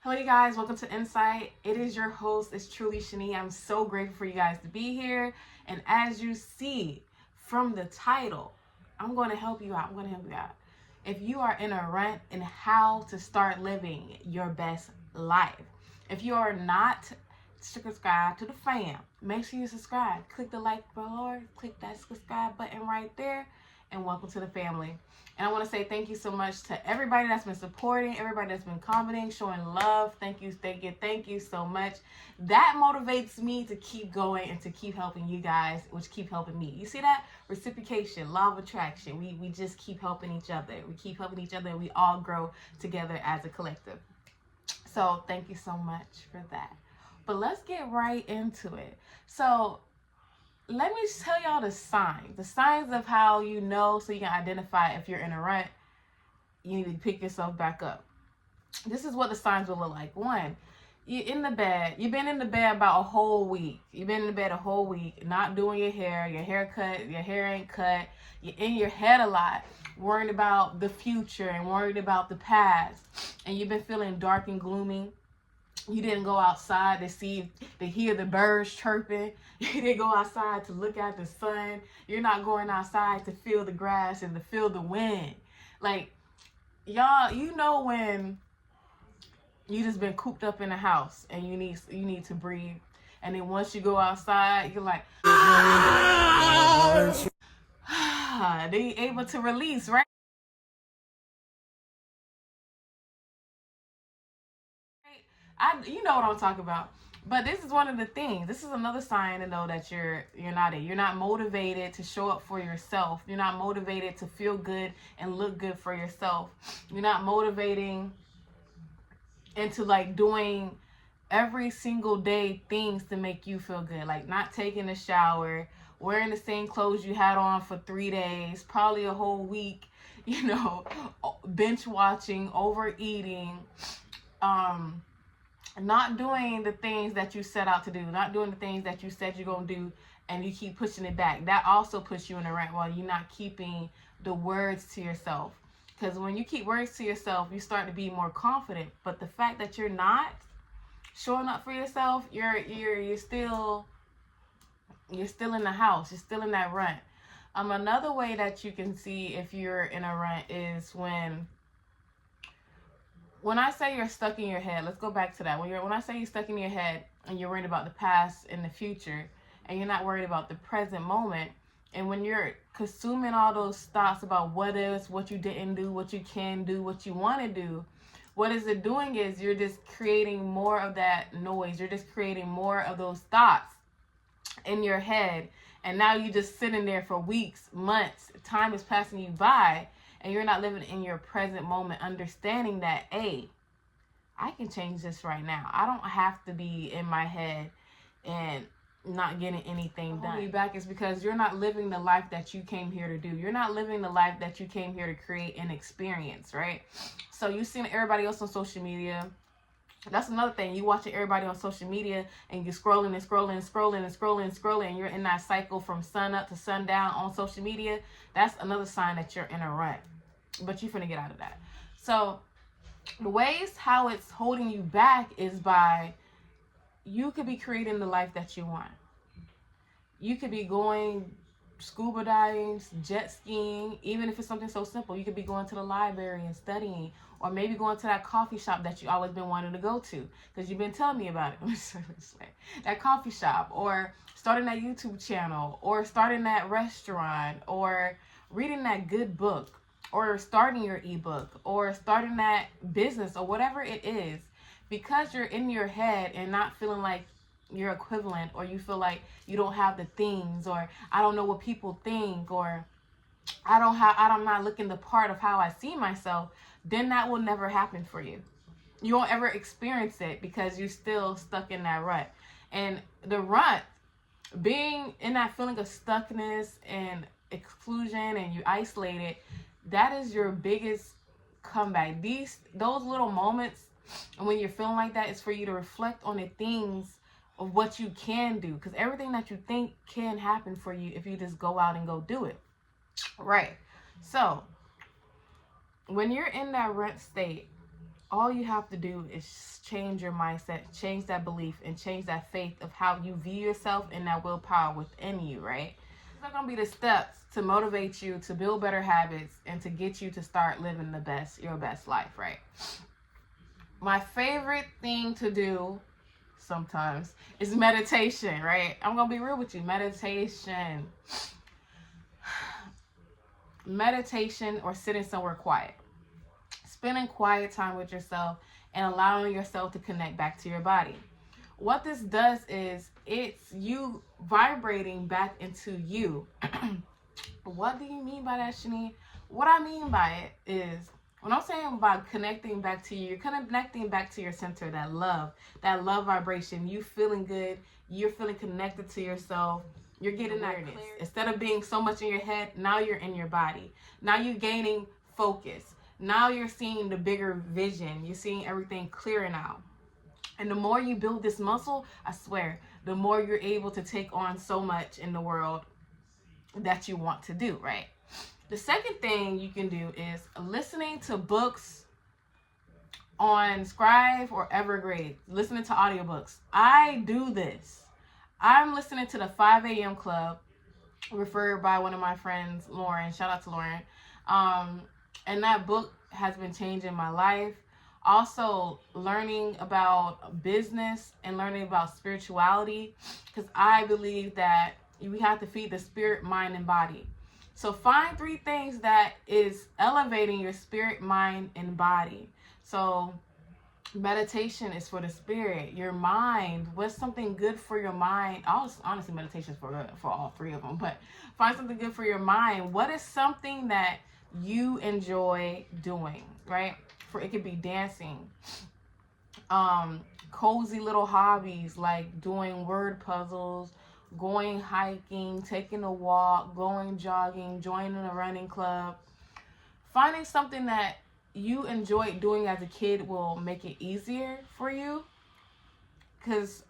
Hello, you guys. Welcome to Insight. It is your host. It's truly Shani. I'm so grateful for you guys to be here. And as you see from the title, I'm going to help you out. If you are in a rut in how to start living your best life. If you are not subscribed to the fam, make sure you subscribe. Click the like below, click that subscribe button right there, and welcome to the family. And I want to say thank you so much to everybody that's been supporting, everybody that's been commenting, showing love. Thank you so much. That motivates me to keep going and to keep helping you guys, which keep helping me. You see that? Reciprocation, law of attraction. We just keep helping each other. We keep helping each other, and we all grow together as a collective. So thank you so much for that. But let's get right into it. So let me tell y'all the signs of how you know, so you can identify if you're in a rut. You need to pick yourself back up. This is what the signs will look like. One, you're in the bed. You've been in the bed about a whole week. You've been in the bed a whole week, not doing your hair cut, your hair ain't cut. You're in your head a lot, worried about the future and worried about the past. And you've been feeling dark and gloomy. You didn't go outside to hear the birds chirping. You didn't go outside to look at the sun. You're not going outside to feel the grass and to feel the wind. Like, y'all, you know when you just been cooped up in a house and you need to breathe. And then once you go outside, you're like, they able to release, right? You know what I'm talking about. But this is one of the things. This is another sign to know that you're not motivated to show up for yourself. You're not motivated to feel good and look good for yourself. You're not motivating into like doing every single day things to make you feel good. Like not taking a shower, wearing the same clothes you had on for 3 days, probably a whole week, binge watching, overeating, not doing the things that you set out to do, not doing the things that you said you're going to do, and you keep pushing it back. That also puts you in a rut while you're not keeping the words to yourself. Because when you keep words to yourself, you start to be more confident. But the fact that you're not showing up for yourself, you're still in the house. You're still in that rut. Another way that you can see if you're in a rut is when I say you're stuck in your head, let's go back to that. When I say you're stuck in your head and you're worried about the past and the future, and you're not worried about the present moment, and when you're consuming all those thoughts about what is, what you didn't do, what you can do, what you want to do, what is it doing is you're just creating more of that noise. You're just creating more of those thoughts in your head. And now you're just sitting there for weeks, months. Time is passing you by. And you're not living in your present moment, understanding that, hey, I can change this right now. I don't have to be in my head and not getting anything done. Holding you back is because you're not living the life that you came here to do. You're not living the life that you came here to create and experience, right? So you've seen everybody else on social media. That's another thing. You watching everybody on social media and you're scrolling, and you're in that cycle from sun up to sundown on social media. That's another sign that you're in a rut. But you're finna get out of that. So the ways how it's holding you back is by you could be creating the life that you want. You could be going scuba diving, jet skiing, even if it's something so simple. You could be going to the library and studying, or maybe going to that coffee shop that you always been wanting to go to because you've been telling me about it. That coffee shop, or starting that YouTube channel, or starting that restaurant, or reading that good book, or starting your ebook, or starting that business, or whatever it is, because you're in your head and not feeling like you're equivalent, or you feel like you don't have the things, or I don't know what people think, or I'm not looking the part of how I see myself, then that will never happen for you. You won't ever experience it because you're still stuck in that rut. And the rut, being in that feeling of stuckness and exclusion and you isolated, that is your biggest comeback. Those little moments when you're feeling like that is for you to reflect on the things of what you can do, because everything that you think can happen for you if you just go out and go do it. Right. So when you're in that rut state, all you have to do is change your mindset, change that belief, and change that faith of how you view yourself and that willpower within you, right? These are going to be the steps to motivate you to build better habits and to get you to start living your best life, right? My favorite thing to do sometimes is meditation, right? I'm going to be real with you. Meditation or sitting somewhere quiet. Spending quiet time with yourself and allowing yourself to connect back to your body. What this does is it's you vibrating back into you. What do you mean by that, Shani? What I mean by it is, when I'm saying about connecting back to you, you're connecting back to your center, that love vibration. You feeling good. You're feeling connected to yourself. You're getting awareness. Instead of being so much in your head, now you're in your body. Now you're gaining focus. Now you're seeing the bigger vision. You're seeing everything clearer now. And the more you build this muscle, I swear, the more you're able to take on so much in the world that you want to do, right? The second thing you can do is listening to books on Scribe or Evergreen, listening to audiobooks. I do this. I'm listening to the 5 a.m. Club, referred by one of my friends, Lauren. Shout out to Lauren. And that book has been changing my life. Also, learning about business and learning about spirituality, because I believe that we have to feed the spirit, mind, and body. So find 3 things that is elevating your spirit, mind, and body. So meditation is for the spirit. Your mind, what's something good for your mind? Honestly, meditation is for all 3 of them, but find something good for your mind. What is something that you enjoy doing, right? For it could be dancing, cozy little hobbies like doing word puzzles, going hiking, taking a walk, going jogging, joining a running club. Finding something that you enjoyed doing as a kid will make it easier for you. Because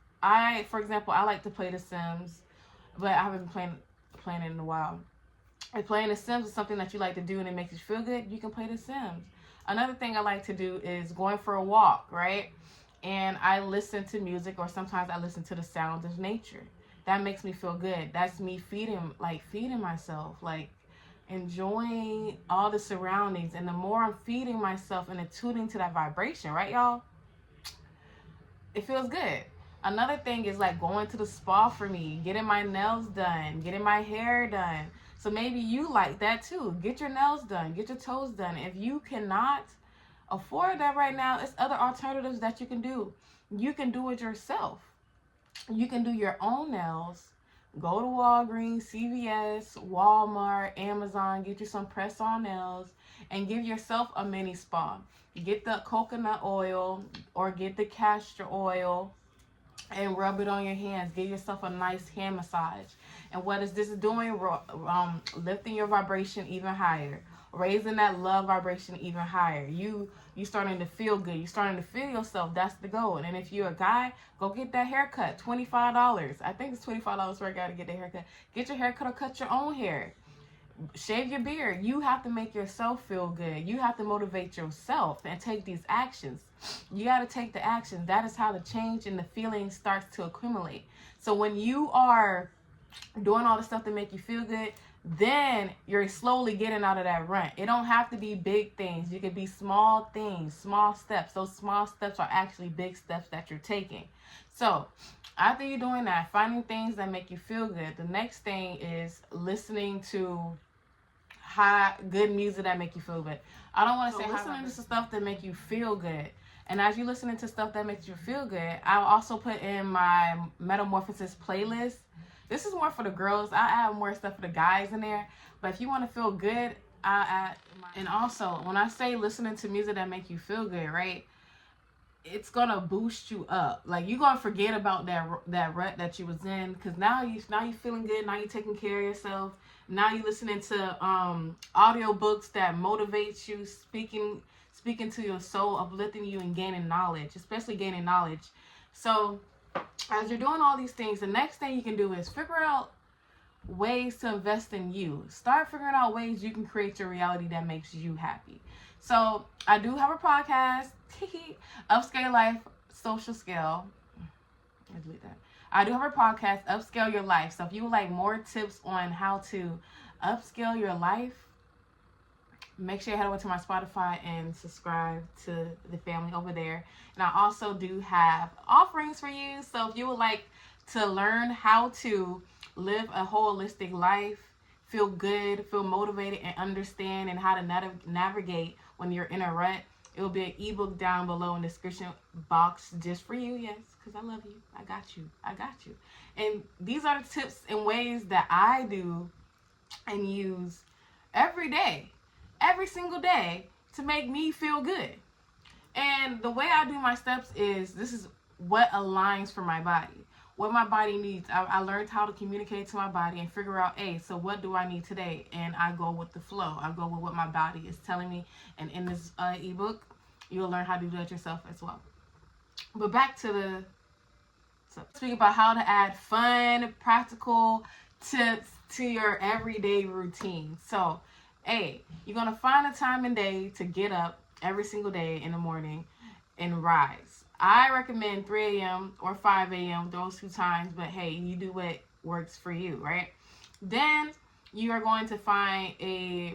for example, I like to play The Sims, but I haven't been playing it in a while. If playing The Sims is something that you like to do and it makes you feel good, you can play The Sims. Another thing I like to do is going for a walk, right? And I listen to music, or sometimes I listen to the sounds of nature. That makes me feel good. That's me feeding myself, like enjoying all the surroundings. And the more I'm feeding myself and attuning to that vibration, right, y'all? It feels good. Another thing is like going to the spa for me, getting my nails done, getting my hair done. So maybe you like that too. Get your nails done, get your toes done. If you cannot afford that right now, it's other alternatives that you can do. You can do it yourself. You can do your own nails. Go to Walgreens, CVS, Walmart, Amazon, get you some press-on nails, and give yourself a mini spa. Get the coconut oil or get the castor oil and rub it on your hands. Give yourself a nice hand massage. And what is this doing? Lifting your vibration even higher, raising that love vibration even higher. You starting to feel good. You starting to feel yourself. That's the goal. And if you're a guy, go get that haircut. $25. I think it's $25 for a guy to get the haircut. Get your haircut or cut your own hair. Shave your beard. You have to make yourself feel good. You have to motivate yourself and take these actions. You got to take the action. That is how the change and the feeling starts to accumulate. So when you are doing all the stuff to make you feel good, then you're slowly getting out of that rut. It don't have to be big things. You could be small things, small steps. Those small steps are actually big steps that you're taking. So after you're doing that, finding things that make you feel good, the next thing is listening to good music that make you feel good. I don't want to say listening to stuff that make you feel good. And as you're listening to stuff that makes you feel good, I'll also put in my Metamorphosis playlist. This is more for the girls. I add more stuff for the guys in there. But if you want to feel good, I'll add. And also, when I say listening to music that make you feel good, right? It's gonna boost you up. Like, you're gonna forget about that rut that you was in, because now you feeling good. Now you're taking care of yourself. Now you're listening to audio books that motivates you, speaking to your soul, uplifting you, and gaining knowledge, especially gaining knowledge. So as you're doing all these things, the next thing you can do is figure out ways to invest in you. Start figuring out ways you can create your reality that makes you happy. So I do have a podcast, Upscale Life Social Scale. Let's delete that. I do have a podcast, Upscale Your Life. So if you would like more tips on how to upscale your life, make sure you head over to my Spotify and subscribe to the family over there. And I also do have offerings for you. So if you would like to learn how to live a holistic life, feel good, feel motivated, and understand and how to navigate when you're in a rut, it will be an ebook down below in the description box just for you. Yes, because I love you. I got you. I got you. And these are the tips and ways that I do and use every day, every single day, to make me feel good. And the way I do my steps is, this is what aligns for my body, what my body needs. I learned how to communicate to my body and figure out, hey, so what do I need today? And I go with the flow. I go with what my body is telling me. And in this ebook, you'll learn how to do that yourself as well. But back to the, so speak about how to add fun, practical tips to your everyday routine. So, hey, you're going to find a time and day to get up every single day in the morning and rise. I recommend 3 a.m. or 5 a.m., those two times, but hey, you do what works for you, right? Then you are going to find a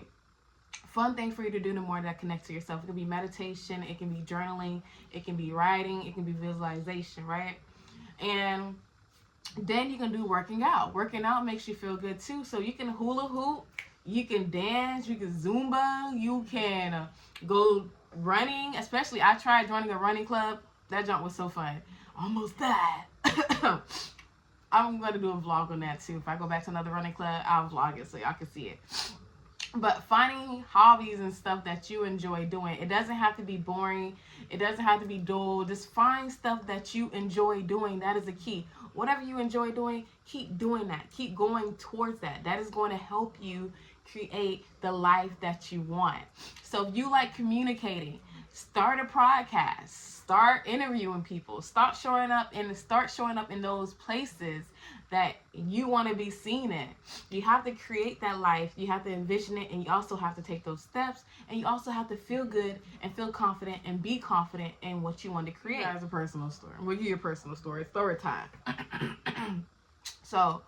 fun thing for you to do in the morning that connects to yourself. It can be meditation, it can be journaling, it can be writing, it can be visualization, right? And then you can do working out. Working out makes you feel good too. So you can hula hoop, you can dance, you can Zumba, you can go running. Especially, I tried joining a running club. That jump was so fun. Almost died. I'm going to do a vlog on that too. If I go back to another running club, I'll vlog it so y'all can see it. But finding hobbies and stuff that you enjoy doing. It doesn't have to be boring. It doesn't have to be dull. Just find stuff that you enjoy doing. That is the key. Whatever you enjoy doing, keep doing that. Keep going towards that. That is going to help you create the life that you want. So if you like communicating, start a podcast. Start interviewing people. Start showing up in those places that you want to be seen in. You have to create that life. You have to envision it, and you also have to take those steps, and you also have to feel good and feel confident and be confident in what you want to create. As a personal story. We'll give you a personal story. Story time. So,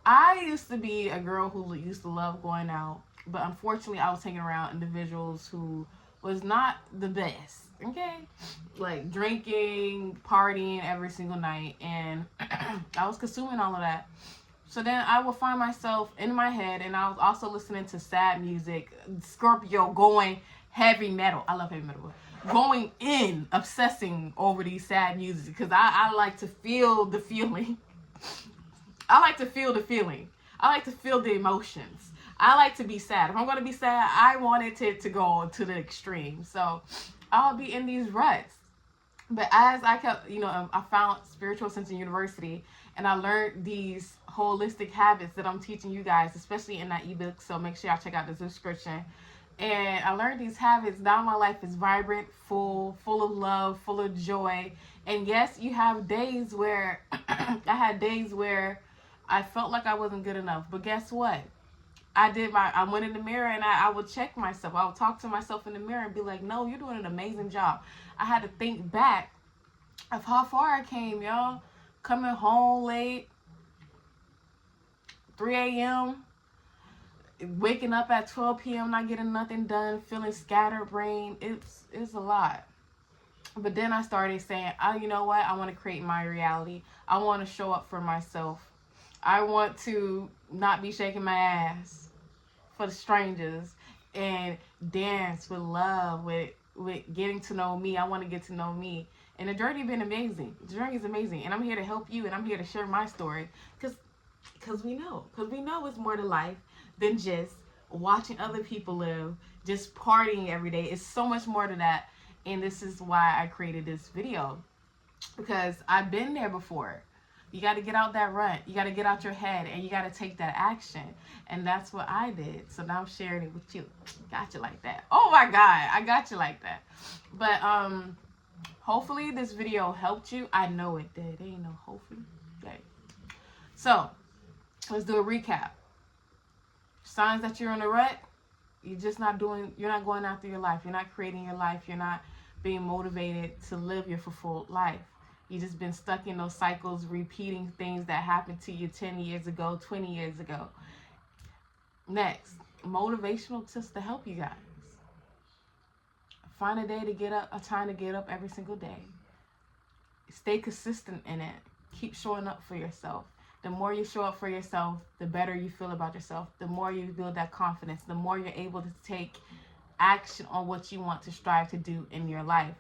I used to be a girl who used to love going out, but unfortunately I was hanging around individuals who was not the best, okay? Like drinking, partying every single night, and I was consuming all of that. So then I would find myself in my head, and I was also listening to sad music, Scorpio, going heavy metal. I love heavy metal. Going in, obsessing over these sad music, because I like to feel the feeling. I like to feel the feeling. I like to feel the emotions. I like to be sad. If I'm going to be sad, I wanted it to go to the extreme. So I'll be in these ruts. But as I kept, I found Spiritual Center University, and I learned these holistic habits that I'm teaching you guys, especially in that ebook. So make sure y'all check out the description. And I learned these habits. Now my life is vibrant, full of love, full of joy. And yes, you have days where I had days where I felt like I wasn't good enough. But guess what? I went in the mirror and I would check myself. I would talk to myself in the mirror and be like, no, you're doing an amazing job. I had to think back of how far I came, y'all. Coming home late, 3 a.m., waking up at 12 p.m., not getting nothing done, feeling scattered brain. It's a lot. But then I started saying, oh, you know what? I want to create my reality. I want to show up for myself. I want to not be shaking my ass for the strangers and dance with love, with getting to know me. I want to get to know me. And the journey has been amazing. The journey is amazing. And I'm here to help you, and I'm here to share my story. Because we know it's more to life than just watching other people live, just partying every day. It's so much more to that. And this is why I created this video. Because I've been there before. You got to get out that rut. You got to get out your head, and you got to take that action. And that's what I did. So now I'm sharing it with you. Got you like that. Oh my God, I got you like that. But hopefully this video helped you. I know it did. There ain't no hopefully. Okay. So let's do a recap. Signs that you're in a rut. You're just not doing, you're not going after your life. You're not creating your life. You're not being motivated to live your fulfilled life. You've just been stuck in those cycles, repeating things that happened to you 10 years ago, 20 years ago. Next, motivational tips to help you guys. Find a day to get up, a time to get up every single day. Stay consistent in it. Keep showing up for yourself. The more you show up for yourself, the better you feel about yourself. The more you build that confidence, the more you're able to take action on what you want to strive to do in your life.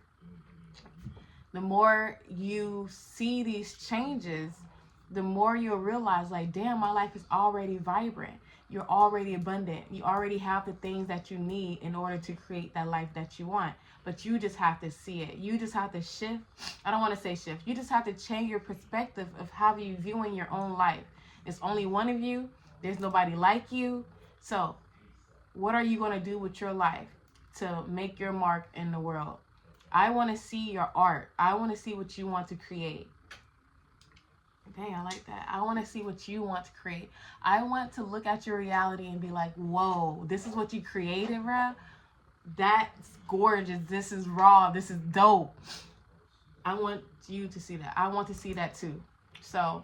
The more you see these changes, the more you'll realize, like, damn, my life is already vibrant. You're already abundant. You already have the things that you need in order to create that life that you want. But you just have to see it. You just have to shift. I don't want to say shift. You just have to change your perspective of how you viewing your own life. There's only one of you. There's nobody like you. So what are you going to do with your life to make your mark in the world? I want to see your art. I want to see what you want to create. Dang, I like that. I want to see what you want to create. I want to look at your reality and be like, whoa, this is what you created, bro. That's gorgeous. This is raw. This is dope. I want you to see that. I want to see that too. So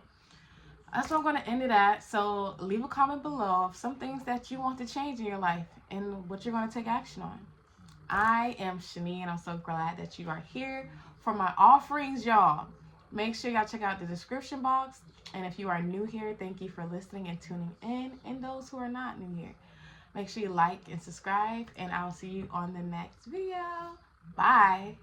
that's what I'm going to end it at. So leave a comment below of some things that you want to change in your life and what you're going to take action on. I am Shani, and I'm so glad that you are here for my offerings, y'all. Make sure y'all check out the description box. And if you are new here, thank you for listening and tuning in. And those who are not new here, make sure you like and subscribe. And I'll see you on the next video. Bye.